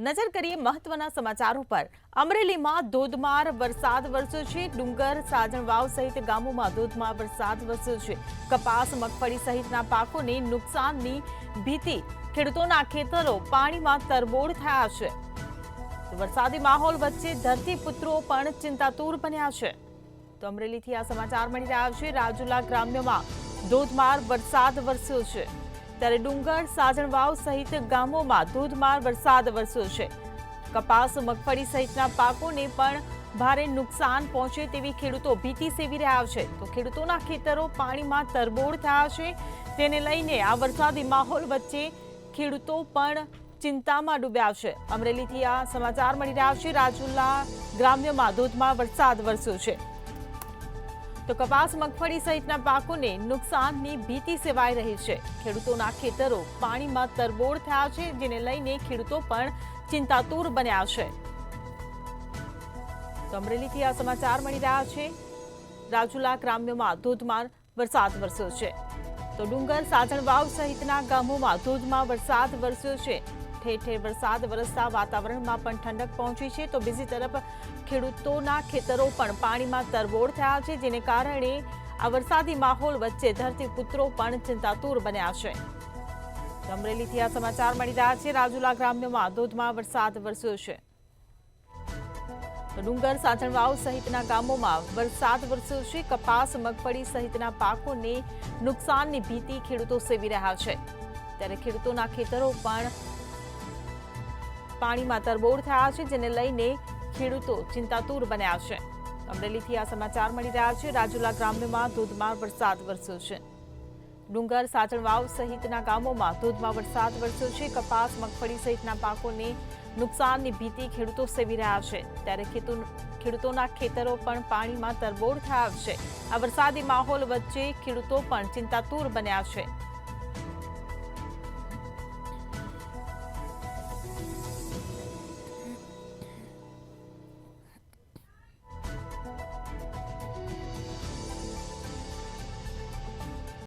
નજર કરીએ મહત્વના સમાચારો પર। અમરેલીમાં ધોધમાર વરસાદ વરસ્યો છે। ડુંગર, સાજણવાવ સહિત ગામોમાં ધોધમાર વરસાદ વરસ્યો છે। કપાસ, મગફળી સહિતના પાકોને નુકસાનની ભીતિ। ખેડૂતોના ખેતરો પાણીમાં તરબોળ થયા છે। વરસાદી માહોલ વચ્ચે ધરતીપુત્રો પણ ચિંતાતુર બન્યા છે। તો અમરેલીથી આ સમાચાર મળી રહ્યા છે। રાજુલા ગ્રામ્યમાં ધોધમાર વરસાદ વરસ્યો છે। ત્યારે ડુંગર, સાજણવાવ સહિત ગામોમાં ધોધમાર વરસાદ વરસ્યો છે। કપાસ, મગફળી સહિતના પાકોને પણ ભારે નુકસાન પહોંચે તેવી ખેડૂતો ભીતિ સેવી રહ્યા છે। તો ખેડૂતોના ખેતરો પાણીમાં તરબોળ થયા છે। તેને લઈને આ વરસાદી માહોલ વચ્ચે ખેડૂતો પણ ચિંતામાં ડૂબ્યા છે। અમરેલીથી આ સમાચાર મળી રહ્યા છે। રાજુલા ગ્રામ્યમાં ધોધમાર વરસાદ વરસ્યો છે। તો કપાસ, મગફળી સહિતના પાકોને નુકસાનની ભીતિ સેવાઈ રહી છે। ખેડૂતોના ખેતરો પાણીમાં તરબોળ થયા છે, જેને લઈને ખેડૂતો પણ ચિંતાતુર બન્યા છે। તો અમરેલીથી આ સમાચાર મળી રહ્યા છે। રાજુલા ગ્રામ્યમાં ધોધમાર વરસાદ વરસ્યો છે। તો ડુંગર, સાજણવાવ સહિતના ગામોમાં ધોધમાર વરસાદ વરસ્યો છે। ઠેર ઠેર વરસાદ વરસતા વાતાવરણમાં પણ ઠંડક પહોંચી છે। તો બીજી તરફ ખેડૂતોના ખેતરો પણ પાણીમાં તરબોળ થયા છે, જેને કારણે આ વરસાદી માહોલ વચ્ચે ધરતીપુત્રો પણ ચિંતાતુર બન્યા છે। અમરેલીથી આ સમાચાર મળી રહ્યા છે। રાજુલા ગ્રામ્યમાં ધોધમાર વરસાદ વરસ્યો છે। તો ડુંગર, સાજણવાવ સહિતના ગામોમાં વરસાદ વરસ્યો છે। કપાસ, મગફળી સહિતના પાકોને નુકસાનની ભીતિ ખેડૂતો સેવી રહ્યા છે। ત્યારે ખેડૂતોના ખેતરો પણ પાણીમાં તરબોળ થયા છે, જેને લઈને ખેડૂતો ચિંતાતુર બન્યા છે। અમરેલીથી આ સમાચાર મળી રહ્યા છે। રાજુલા ગ્રામ્યમાં ધોધમાર વરસાદ વરસ્યો છે। ડુંગર, સાજણવાવ સહિતના ગામોમાં ધોધમાર વરસાદ વરસ્યો છે। કપાસ, મગફળી સહિતના પાકોને નુકસાનની ભીતિ ખેડૂતો સેવી રહ્યા છે। ત્યારે ખેડૂતોના ખેતરો પણ પાણીમાં તરબોળ થયા છે। આ વરસાદી માહોલ વચ્ચે ખેડૂતો પણ ચિંતાતુર બન્યા છે।